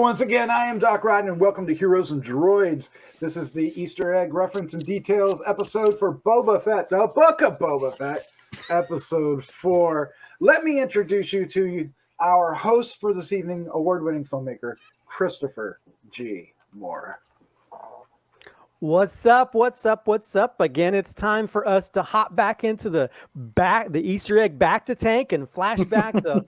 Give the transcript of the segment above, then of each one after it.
once again, I am Doc Rodden, and welcome to Heroes and Droids. This is the Easter egg reference and details episode for Boba Fett, the book of Boba Fett, episode 4. Let me introduce you to our host for this evening, award-winning filmmaker, Christopher G. Moore. What's up? What's up? What's up? Again, it's time for us to hop back into the Easter egg back to tank and flashback to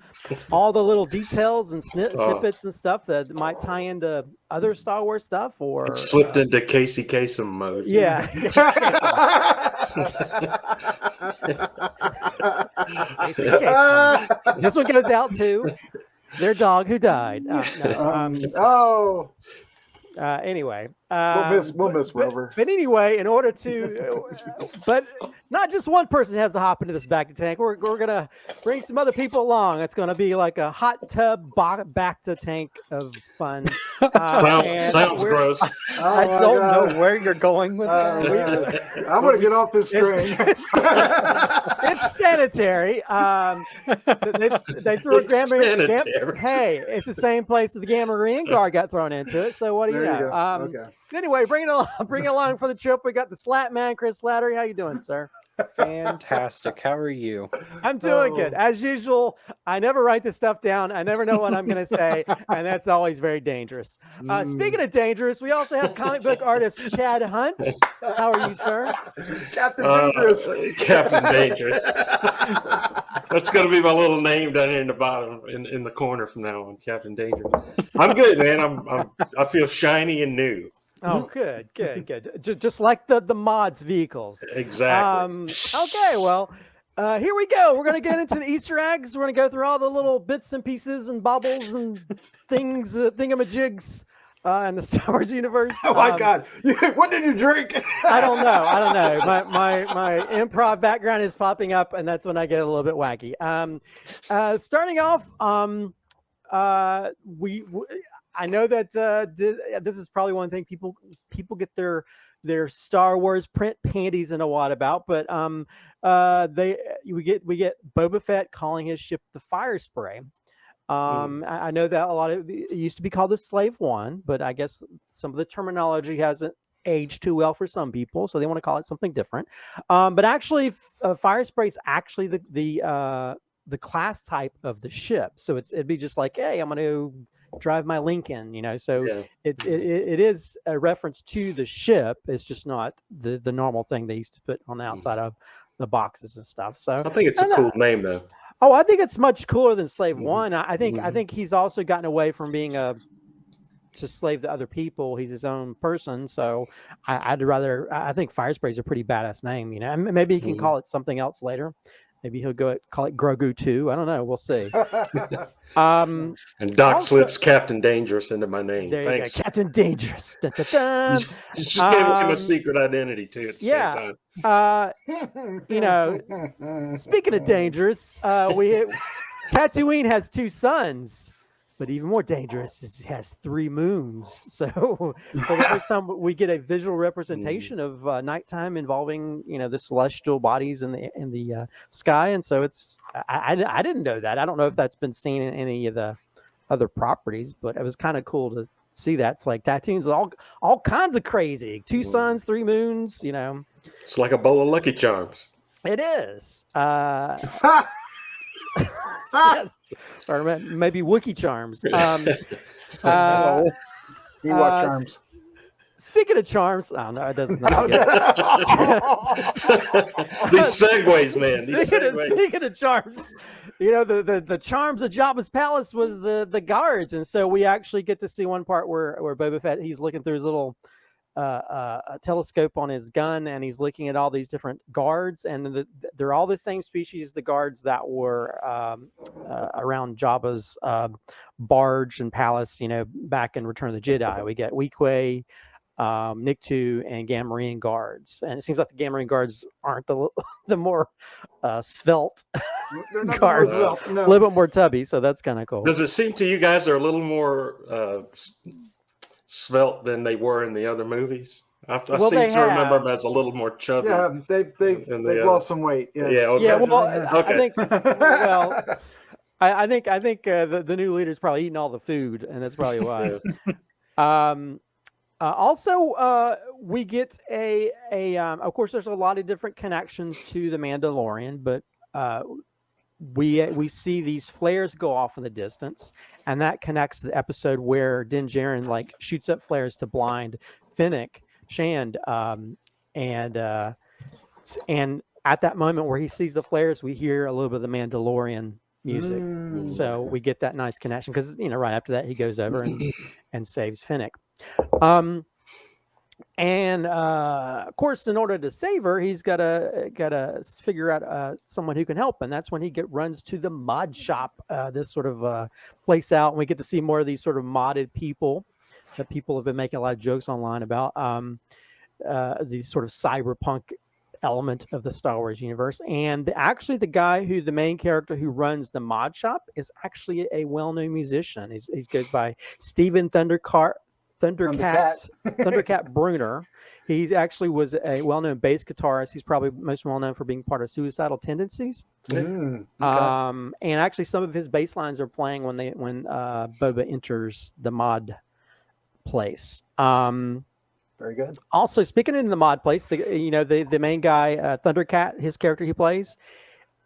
all the little details and snippets and stuff that might tie into other Star Wars stuff. Or it slipped into Casey Kasem mode. Yeah. This one goes out to their dog who died. Anyway, we'll miss Rover. But anyway, in order to, but not just one person has to hop into this back to tank. We're gonna bring some other people along. It's gonna be like a hot tub back to tank of fun. Sounds gross. I don't know where you're going with that. I'm gonna get off this train. It's sanitary. They threw a Gamma. Hey, it's the same place that the Gamma Marine Guard got thrown into it. So what do you know? Okay. Anyway, bring it along for the trip. We got the Slat Man, Chris Slattery. How you doing, sir? Fantastic. How are you? I'm doing good. As usual, I never write this stuff down. I never know what I'm going to say, and that's always very dangerous. Speaking of dangerous, we also have comic book artist Chad Hunt. How are you, sir? Captain Dangerous. Captain Dangerous. That's going to be my little name down here in the bottom, in the corner from now on, Captain Dangerous. I'm good, man. I feel shiny and new. Oh, good. Just like the mods vehicles. Exactly. Okay, well, here we go. We're going to get into the Easter eggs. We're going to go through all the little bits and pieces and bobbles and things, thingamajigs in the Star Wars universe. Oh my God! What did you drink? I don't know. My improv background is popping up, and that's when I get a little bit wacky. Starting off, I know that this is probably one thing people get their Star Wars print panties in a wad about, but we get Boba Fett calling his ship the Fire Spray. I know that a lot of it used to be called the Slave One, but I guess some of the terminology hasn't aged too well for some people, so they want to call it something different. But actually, Fire Spray is actually the class type of the ship, so it'd be just like, hey, I'm going to drive my Lincoln, so yeah. It is a reference to the ship. It's just not the normal thing they used to put on the outside of the boxes and stuff. So I think it's a cool name though. Oh, I think it's much cooler than Slave One. I think he's also gotten away from being just slave to other people. He's his own person. So I think Fire Spray is a pretty badass name, maybe he can call it something else later. Maybe he'll call it Grogu 2. I don't know. We'll see. And Doc slips Captain Dangerous into my name. There Thanks. You go. Captain Dangerous. Da, da, da. Just gave him a secret identity too at the same time. Speaking of dangerous, Tatooine has 2 suns. But even more dangerous is it has 3 moons. So for the first time, we get a visual representation of nighttime involving, the celestial bodies in the sky. And so I didn't know that. I don't know if that's been seen in any of the other properties, but it was kind of cool to see that. It's like Tatooine's all kinds of crazy. 2 suns, 3 moons. It's like a bowl of Lucky Charms. It is. Yes. Or maybe Wookiee charms. Ewok charms. Speaking of charms, oh no, it doesn't. These segues, man. Speaking of charms, the charms of Jabba's palace was the guards, and so we actually get to see one part where Boba Fett, he's looking through his little a telescope on his gun, and he's looking at all these different guards, and they're all the same species, the guards that were around Jabba's barge and palace, back in Return of the Jedi. We get Weequay, Nikto, and Gamma Marine guards, and it seems like the Gamma Marine guards aren't the more svelte guards, a little bit more tubby, so that's kind of cool. Does it seem to you guys they're a little more svelte than they were in the other movies? I seem to remember them as a little more chubby. Yeah, they've lost some weight. Yeah. Yeah. Okay. Yeah. Well, I think. Well, I think the new leader's probably eating all the food, and that's probably why. Also, we get of course, there's a lot of different connections to the Mandalorian, but we see these flares go off in the distance, and that connects to the episode where Din Djarin like shoots up flares to blind Fennec Shand, and at that moment where he sees the flares, we hear a little bit of the Mandalorian music. So we get that nice connection because right after that he goes over and saves Fennec. And of course, in order to save her, he's gotta figure out someone who can help, and that's when he runs to the mod shop, this sort of place out, and we get to see more of these sort of modded people that people have been making a lot of jokes online about, the sort of cyberpunk element of the Star Wars universe. And actually, the main character who runs the mod shop is actually a well-known musician. He goes by Steven Thundercat Bruner. He actually was a well-known bass guitarist. He's probably most well-known for being part of Suicidal Tendencies. Okay. And actually, some of his bass lines are playing when Boba enters the mod place. Very good. Also, speaking in the mod place, the main guy, Thundercat, his character he plays,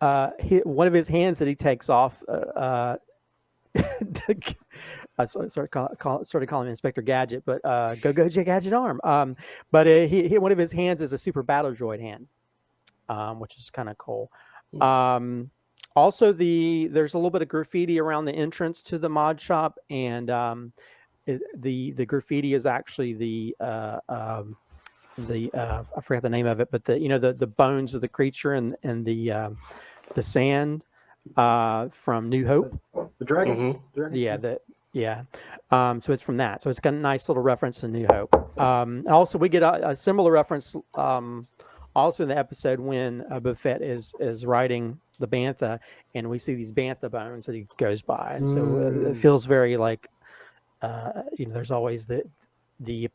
one of his hands that he takes off. I started calling him Inspector Gadget, but go Gadget arm. But one of his hands is a super battle droid hand, which is kind of cool. Also, there's a little bit of graffiti around the entrance to the mod shop, and the graffiti is actually I forgot the name of it, but the bones of the creature and the sand from New Hope. The dragon. Mm-hmm. So it's from that. So it's got a nice little reference to New Hope. Also, we get a similar reference also in the episode when Boba Fett is riding the bantha, and we see these bantha bones that he goes by, and so it feels very like there's always the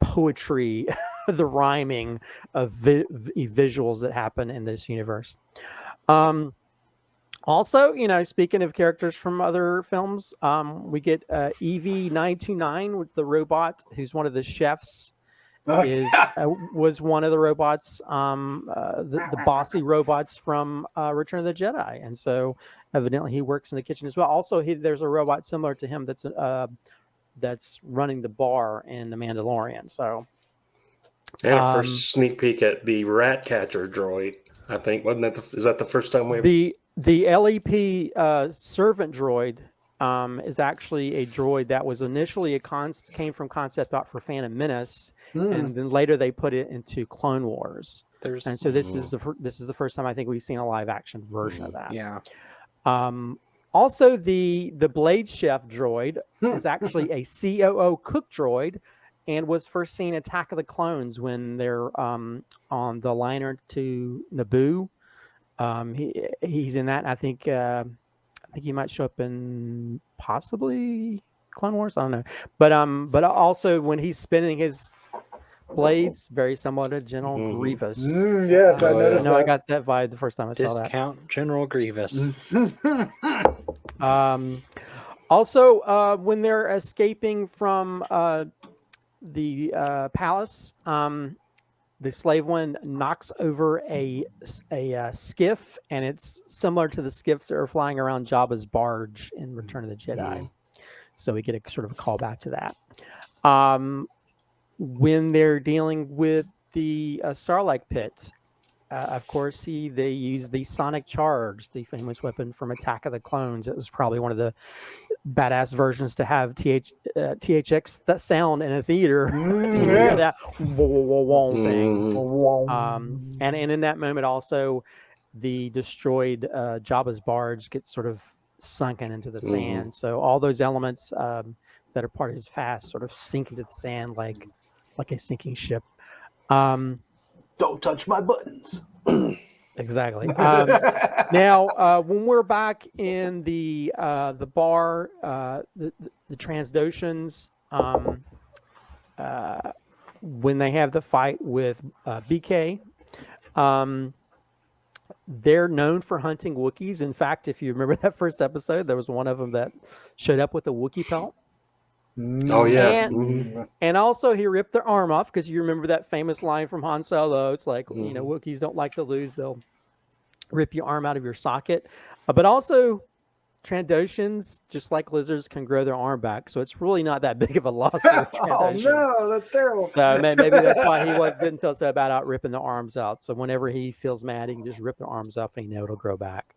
poetry, the rhyming of visuals that happen in this universe. Also, speaking of characters from other films, we get EV-929 with the robot, who's one of the chefs. Was one of the robots, the bossy robots from Return of the Jedi, and so evidently he works in the kitchen as well. Also, there's a robot similar to him that's running the bar in The Mandalorian. So, and a first sneak peek at the rat catcher droid. I think is that the first time we the LEP servant droid is actually a droid that was initially came from concept art for Phantom Menace, and then later they put it into Clone Wars. And so this is the first time I think we've seen a live action version of that. Yeah. Also, the Blade Chef droid is actually a COO cook droid, and was first seen Attack of the Clones when they're on the liner to Naboo. He's in that. I think he might show up in possibly Clone Wars. I don't know, but also when he's spinning his blades, very similar to General Grievous. Yes, I noticed. I got that vibe the first time I saw that. Discount General Grievous. Also, when they're escaping from the palace, the slave one knocks over a skiff, and it's similar to the skiffs that are flying around Jabba's barge in Return of the Jedi. So we get a sort of a callback to that. When they're dealing with the Sarlacc pit, of course, they use the Sonic Charge, the famous weapon from Attack of the Clones. It was probably one of the badass versions to have THX that sound in a theater to hear that thing. And in that moment, also, the destroyed Jabba's barge gets sort of sunken into the sand. So all those elements that are part of his fast sort of sink into the sand like a sinking ship. Don't touch my buttons. Exactly. Now, when we're back in the bar, the Transdoshans, when they have the fight with BK, they're known for hunting Wookiees. In fact, if you remember that first episode, there was one of them that showed up with a Wookiee pelt. Oh yeah. And also he ripped their arm off, because you remember that famous line from Han Solo. It's like, Wookiees don't like to lose. They'll rip your arm out of your socket. But also Trandoshans, just like lizards, can grow their arm back. So it's really not that big of a loss for the Trandoshans. Oh no, that's terrible. So maybe that's why he didn't feel so bad out ripping their arms out. So whenever he feels mad, he can just rip their arms off and it'll grow back.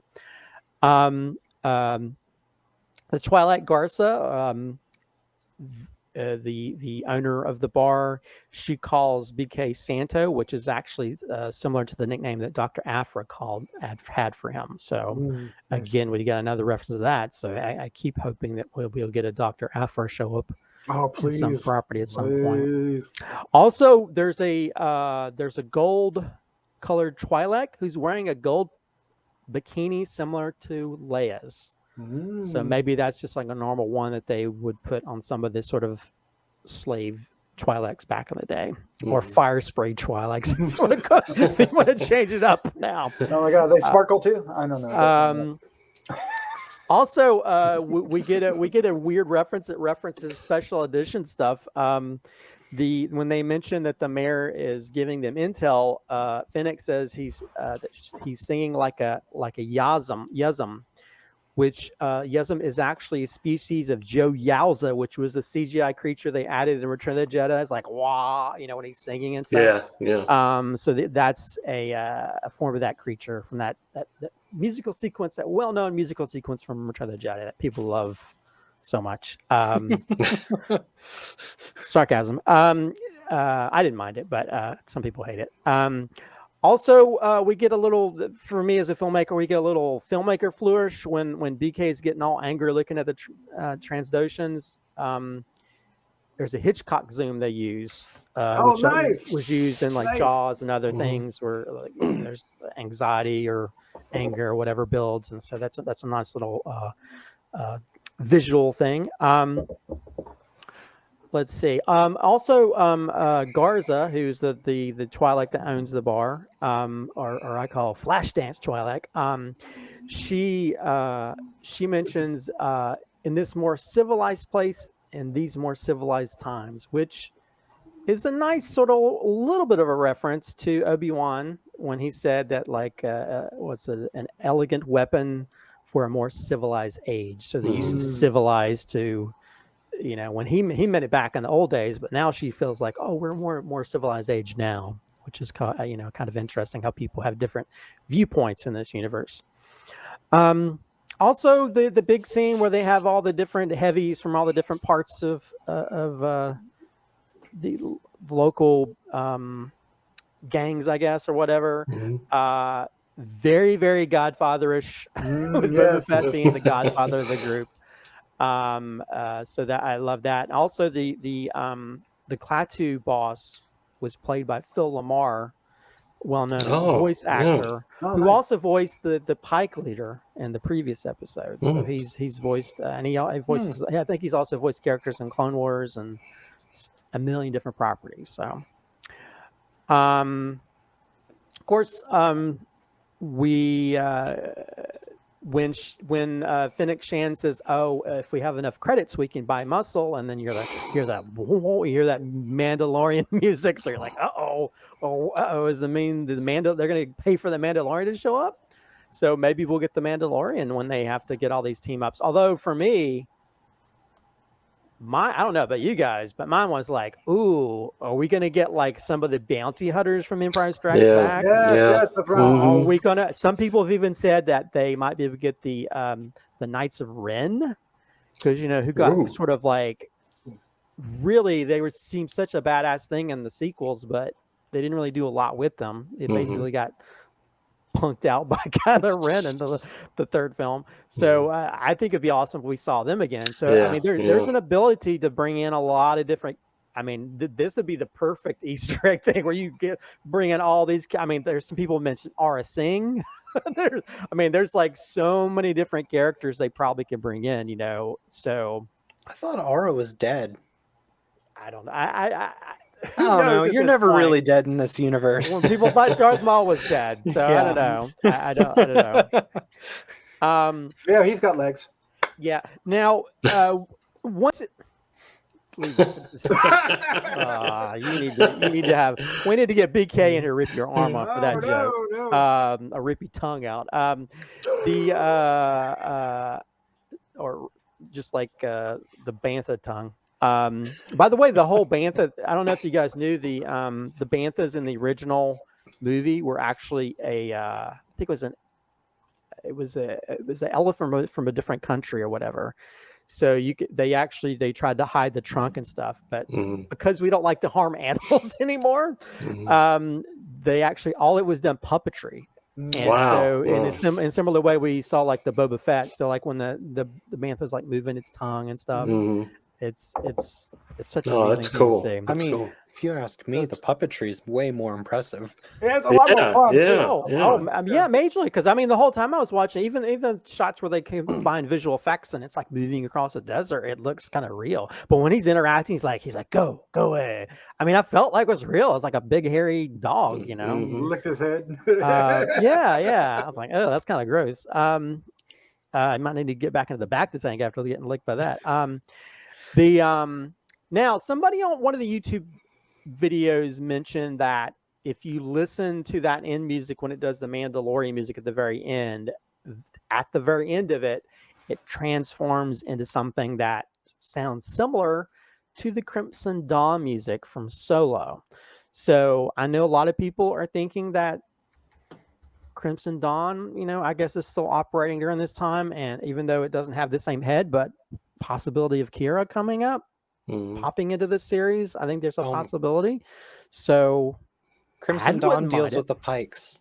The Twilight Garza, the owner of the bar, she calls BK Santo, which is actually similar to the nickname that Dr. Afra had for him. So again, we got another reference to that. So I keep hoping that we'll get a Dr. Afra show up in some property at some point. Also, there's a gold colored Twi'lek who's wearing a gold bikini similar to Leia's. So maybe that's just like a normal one that they would put on some of this sort of slave Twi'leks back in the day, or fire spray Twi'leks. If you want to change it up now. Oh my God, they sparkle too. I don't know. Also, we get a weird reference that references special edition stuff. When they mention that the mayor is giving them intel, Fennec says he's singing like a Yasm, which Yasm is actually a species of Joe Yowza, which was the CGI creature they added in Return of the Jedi. It's like, wah, when he's singing and stuff. Yeah. So that's a form of that creature from that musical sequence, that well-known musical sequence from Return of the Jedi that people love so much. Sarcasm. I didn't mind it, but some people hate it. Also, we get a little, for me as a filmmaker, we get a little filmmaker flourish when BK is getting all angry looking at the Transdoshans. There's a Hitchcock zoom they use, which nice. Was used in like Jaws and other things where like there's anxiety or anger or whatever builds, and so that's a nice little visual thing. Let's see. Also, Garza, who's the Twi'lek that owns the bar, or I call Flashdance Twi'lek. She mentions in this more civilized place in these more civilized times, which is a nice sort of little bit of a reference to Obi-Wan when he said that an elegant weapon for a more civilized age. So the use of civilized to, when he meant it back in the old days, but now she feels like, oh, we're more civilized age now, which is kind of interesting how people have different viewpoints in this universe. Also, the big scene where they have all the different heavies from all the different parts of the local gangs, I guess, or whatever. Very, very Godfatherish, with Boba Fett being the Godfather of the group. So that I love that. Also, the Klaatu boss was played by Phil Lamar, well-known voice actor, who also voiced the Pike leader in the previous episode. So he's voiced, and he voices. I think he's also voiced characters in Clone Wars and a million different properties. So, of course, we. When Fennec Shand says, "Oh, if we have enough credits, we can buy muscle," and then you hear that Mandalorian music, so you're like, is they're going to pay for the Mandalorian to show up? So maybe we'll get the Mandalorian when they have to get all these team ups. Although for me, I don't know about you guys, but mine was like, ooh, are we going to get like some of the bounty hunters from Empire Strikes Back? Yes, that's right. Are we going to, some people have even said that they might be able to get the Knights of Ren, because, who got sort of like, really, seemed such a badass thing in the sequels, but they didn't really do a lot with them. It basically got punked out by Kylo Ren in the third film. So I think it'd be awesome if we saw them again. So there's an ability to bring in a lot of different. This would be the perfect Easter egg thing where you bring in all these. There's some people mentioned Aura Singh. There's like so many different characters they probably could bring in. So I thought Aura was dead. I don't know. I don't know. knows at You're this never point? really dead in this universe. When people thought Darth Maul was dead, so I Yeah. don't know. I don't know. Yeah, he's got legs. Yeah. Now, once it. Leave it. You need to have. We need to get BK in here, rip your arm off for that joke. No. Or rip your tongue out. Or just like the bantha tongue. By the way, the whole bantha. I don't know if you guys knew the banthas in the original movie were actually I think it was an elephant from a different country or whatever. So they tried to hide the trunk and stuff, but because we don't like to harm animals anymore, they actually all it was done puppetry. And so in a similar way, we saw like the Boba Fett. So like when the bantha's like moving its tongue and stuff, it's such an amazing that's thing cool. to see. I mean, if you ask me, the puppetry is way more impressive. Yeah, it's a lot more fun. Yeah, majorly. Because I mean, the whole time I was watching, even shots where they combine visual effects and it's like moving across a desert, it looks kind of real. But when he's interacting, he's like, go away. I mean, I felt like it was real. It's like a big hairy dog, you know. Licked his head. Yeah. I was like, oh, that's kind of gross. I might need to get back into the back to tank after getting licked by that. Now somebody on one of the YouTube videos mentioned that if you listen to that end music when it does the Mandalorian music at the very end of it, it transforms into something that sounds similar to the Crimson Dawn music from Solo. So I know a lot of people are thinking that Crimson Dawn, I guess is still operating during this time, and even though it doesn't have the same head, but possibility of Kira coming up, popping into this series, I think there's a possibility. So Crimson Dawn deals with the Pikes.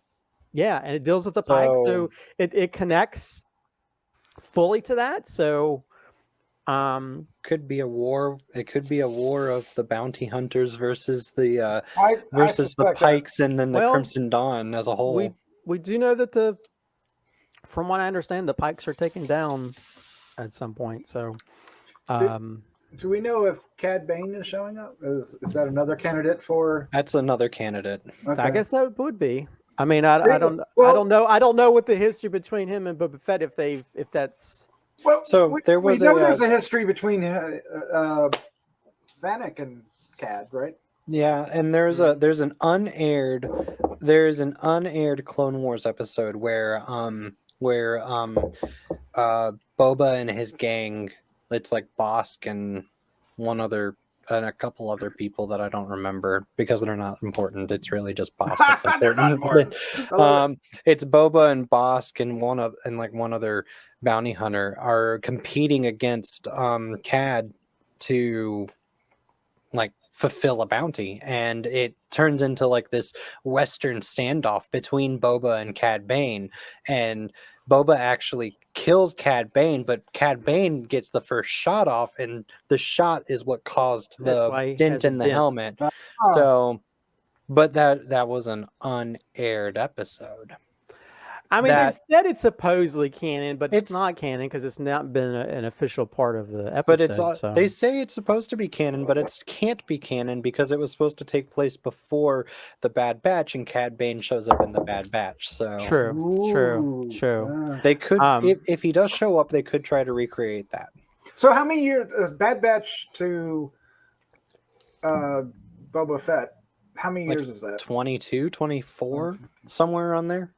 Yeah, and it deals with the Pikes, so it connects fully to that. So could be a war. It could be a war of the bounty hunters versus the Pikes, and then the Crimson Dawn as a whole. We do know that from what I understand, the Pikes are taken down at some point. So, do we know if Cad Bane is showing up? Is that another candidate for? That's another candidate. Okay. I guess that would be. I mean, I don't know. I don't know what the history between him and Boba Fett if that's. Well, so there was there's a history between Fennec and Cad, right? Yeah, and there's an unaired Clone Wars episode where Boba and his gang, it's like Bosk and a couple other people that I don't remember because they're not important. It's really just Bosk that's important. It's Boba and Bosk and one other bounty hunter are competing against Cad to like fulfill a bounty, and it turns into like this Western standoff between Boba and Cad Bane, and Boba actually kills Cad Bane, but Cad Bane gets the first shot off, and the shot is what caused the dent in the helmet. So, but that was an unaired episode. I mean, they said it's supposedly canon, but it's not canon because it's not been an official part of the episode. But they say it's supposed to be canon, but it can't be canon because it was supposed to take place before the Bad Batch, and Cad Bane shows up in the Bad Batch. So true. They could, if he does show up, they could try to recreate that. So how many years Bad Batch to Boba Fett? How many years is that? 22, 24, somewhere around there.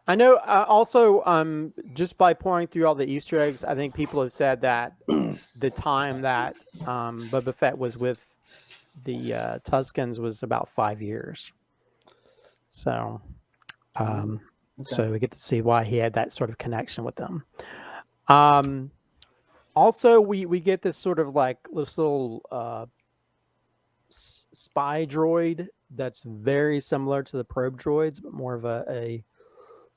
I know. Also, just by pouring through all the Easter eggs, I think people have said that the time that Boba Fett was with the Tuskens was about 5 years. So, so we get to see why he had that sort of connection with them. Also, we get this sort of like this little spy droid that's very similar to the probe droids, but more of a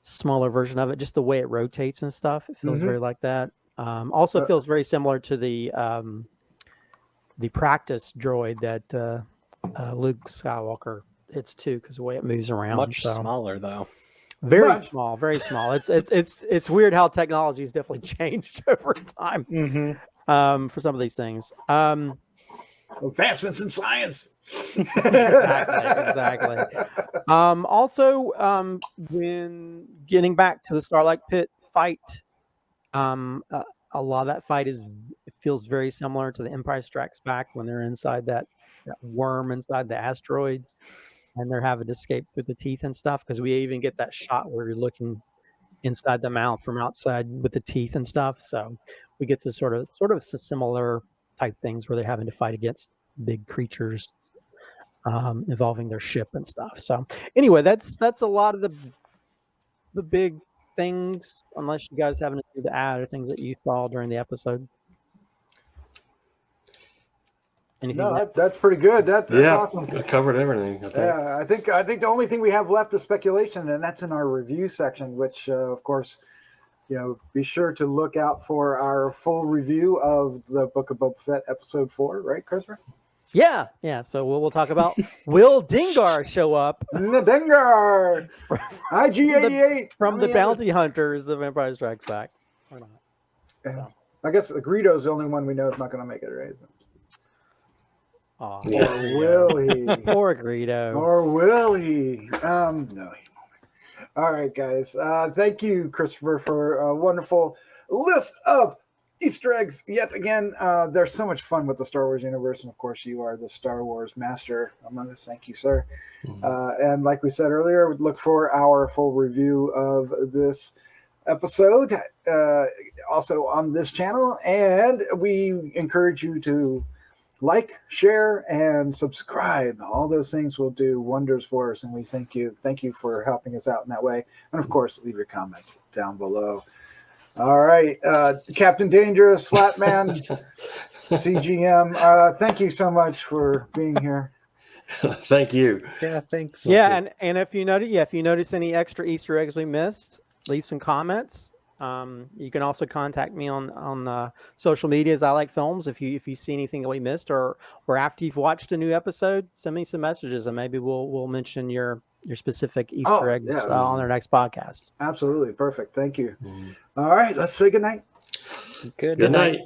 smaller version of it, just the way it rotates and stuff. It feels very like that. Also feels very similar to the practice droid that Luke Skywalker hits too, because the way it moves around. Much smaller though. Very small. It's weird how technology's definitely changed over time for some of these things. Advancements in science. Exactly. Also, when getting back to the Starlight Pit fight, a lot of that fight it feels very similar to the Empire Strikes Back when they're inside that worm inside the asteroid, and they're having to escape through the teeth and stuff. Because we even get that shot where you're looking inside the mouth from outside with the teeth and stuff. So we get to sort of similar type things where they're having to fight against big creatures involving their ship and stuff. So anyway, that's a lot of the big things, unless you guys have anything to add or things that you saw during the episode. Anything No, that's pretty good. That's awesome. It covered everything. I think. Yeah, I think the only thing we have left is speculation, and that's in our review section, which of course, be sure to look out for our full review of the Book of Boba Fett episode 4, right, Christopher? Yeah. So we'll talk about will Dengar show up? Dengar, IG-88 from the bounty hunters of Empire Strikes Back, or not? So. I guess Greedo's the only one we know is not going to make it, right? Or will he? Poor Greedo. Or will he? No, he won't. All right, guys. Thank you, Christopher, for a wonderful list of Easter eggs yet again. There's so much fun with the Star Wars universe, and of course, you are the Star Wars master among us. Thank you, sir. And like we said earlier, look for our full review of this episode also on this channel, and we encourage you to like, share, and subscribe. All those things will do wonders for us, and we thank you for helping us out in that way. And of course, leave your comments down below. All right, Captain Dangerous, Slapman, CGM, thank you so much for being here. Thank you. Yeah, thanks. Yeah, and if you notice any extra Easter eggs we missed, leave some comments. You can also contact me on social media as I Like Films. If you see anything that we missed, or after you've watched a new episode, send me some messages, and maybe we'll mention your specific Easter eggs on our next podcast. Absolutely perfect. Thank you. All right, let's say good night. Good night.